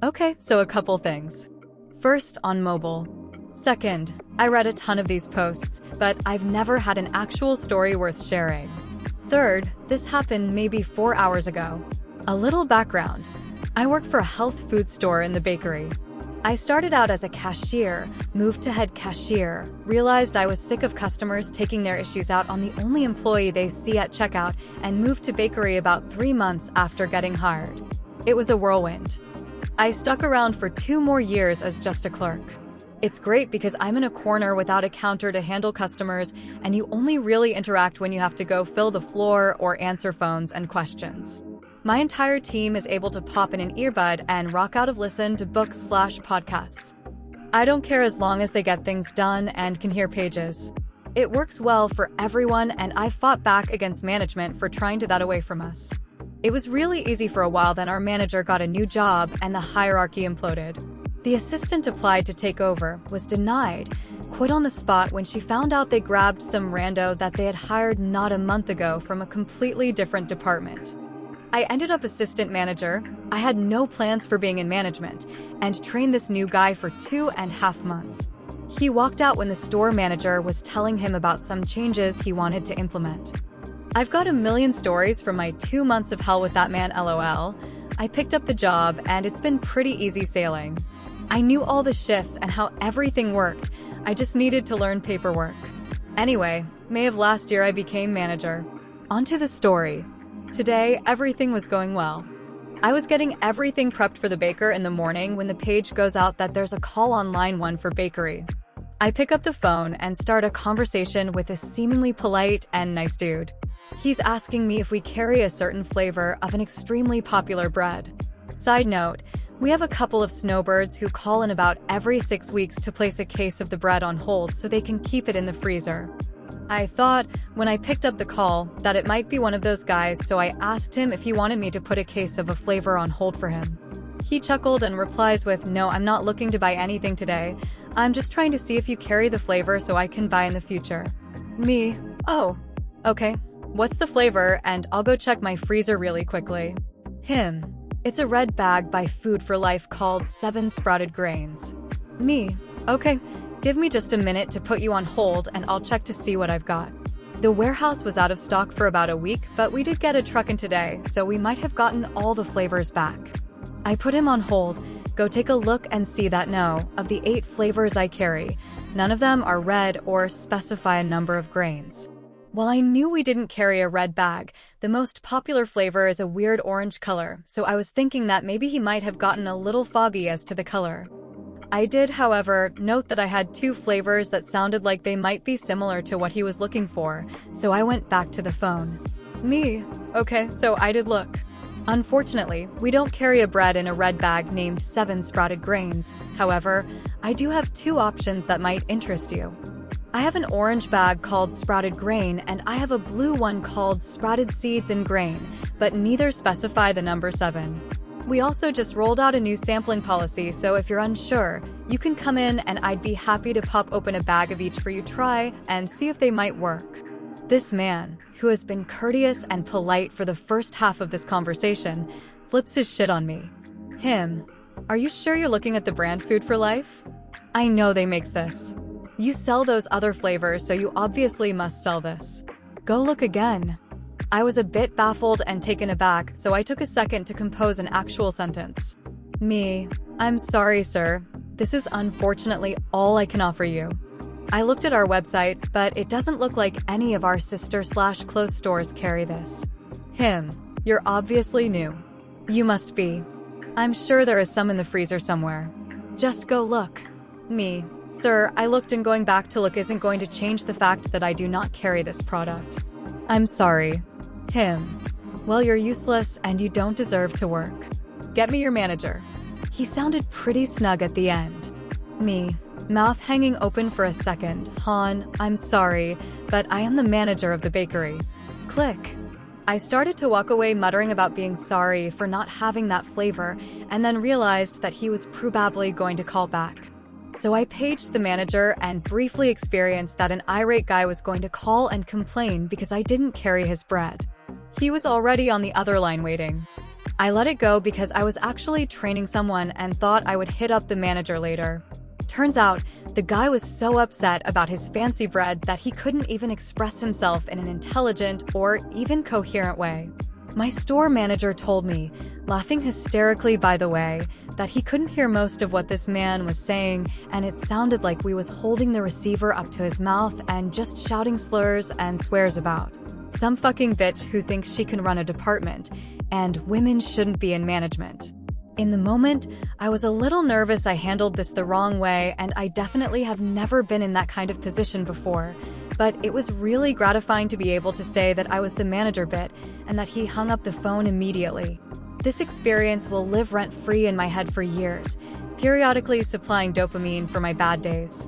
Okay, so a couple things. First, on mobile. Second, I read a ton of these posts, but I've never had an actual story worth sharing. Third, this happened maybe 4 hours ago. A little background. I work for a health food store in the bakery. I started out as a cashier, moved to head cashier, realized I was sick of customers taking their issues out on the only employee they see at checkout, and moved to bakery about 3 months after getting hired. It was a whirlwind. I stuck around for 2 more years as just a clerk. It's great because I'm in a corner without a counter to handle customers, and you only really interact when you have to go fill the floor or answer phones and questions. My entire team is able to pop in an earbud and rock out of listen to books/podcasts. I don't care as long as they get things done and can hear pages. It works well for everyone, and I fought back against management for trying to that away from us. It was really easy for a while, then our manager got a new job and the hierarchy imploded. The assistant applied to take over, was denied, quit on the spot when she found out they grabbed some rando that they had hired not a month ago from a completely different department. I ended up assistant manager. I had no plans for being in management, and trained this new guy for 2.5 months. He walked out when the store manager was telling him about some changes he wanted to implement. I've got a million stories from my 2 months of hell with that man, LOL. I picked up the job, and it's been pretty easy sailing. I knew all the shifts and how everything worked. I just needed to learn paperwork. Anyway, May of last year I became manager. Onto the story. Today, everything was going well. I was getting everything prepped for the baker in the morning when the page goes out that there's a call on line 1 for bakery. I pick up the phone and start a conversation with a seemingly polite and nice dude. He's asking me if we carry a certain flavor of an extremely popular bread. Side note, we have a couple of snowbirds who call in about every 6 weeks to place a case of the bread on hold so they can keep it in the freezer. I thought, when I picked up the call, that it might be one of those guys, so I asked him if he wanted me to put a case of a flavor on hold for him. He chuckled and replies with, "No, I'm not looking to buy anything today. I'm just trying to see if you carry the flavor so I can buy in the future." Me, "Oh, okay. What's the flavor? And I'll go check my freezer really quickly." Him, "It's a red bag by Food for Life called 7 Sprouted Grains." Me, "Okay. Give me just a minute to put you on hold and I'll check to see what I've got." The warehouse was out of stock for about a week, but we did get a truck in today, so we might have gotten all the flavors back. I put him on hold, go take a look and see that no, of the 8 flavors I carry, none of them are red or specify a number of grains. While I knew we didn't carry a red bag, the most popular flavor is a weird orange color, so I was thinking that maybe he might have gotten a little foggy as to the color. I did, however, note that I had 2 flavors that sounded like they might be similar to what he was looking for, so I went back to the phone. Me, "Okay, so I did look. Unfortunately, we don't carry a bread in a red bag named 7 Sprouted Grains. However, I do have 2 options that might interest you. I have an orange bag called Sprouted Grain, and I have a blue one called Sprouted Seeds and Grain, but neither specify the number 7. We also just rolled out a new sampling policy, so if you're unsure, you can come in and I'd be happy to pop open a bag of each for you to try and see if they might work." This man, who has been courteous and polite for the first half of this conversation, flips his shit on me. Him, "Are you sure you're looking at the brand Food for Life? I know they makes this. You sell those other flavors, so you obviously must sell this. Go look again." I was a bit baffled and taken aback, so I took a second to compose an actual sentence. Me, "I'm sorry, sir. This is unfortunately all I can offer you. I looked at our website, but it doesn't look like any of our sister/close stores carry this." Him, "You're obviously new. You must be. I'm sure there is some in the freezer somewhere. Just go look." Me, "Sir, I looked and going back to look isn't going to change the fact that I do not carry this product. I'm sorry." Him, "Well, you're useless and you don't deserve to work. Get me your manager." He sounded pretty snug at the end. Me, mouth hanging open for a second, "Han, I'm sorry, but I am the manager of the bakery." Click. I started to walk away muttering about being sorry for not having that flavor, and then realized that he was probably going to call back. So I paged the manager and briefly experienced that an irate guy was going to call and complain because I didn't carry his bread. He was already on the other line waiting. I let it go because I was actually training someone and thought I would hit up the manager later. Turns out, the guy was so upset about his fancy bread that he couldn't even express himself in an intelligent or even coherent way. My store manager told me, laughing hysterically by the way, that he couldn't hear most of what this man was saying, and it sounded like we was holding the receiver up to his mouth and just shouting slurs and swears about some fucking bitch who thinks she can run a department, and women shouldn't be in management. In the moment, I was a little nervous I handled this the wrong way, and I definitely have never been in that kind of position before. But it was really gratifying to be able to say that I was the manager bit and that he hung up the phone immediately. This experience will live rent-free in my head for years, periodically supplying dopamine for my bad days.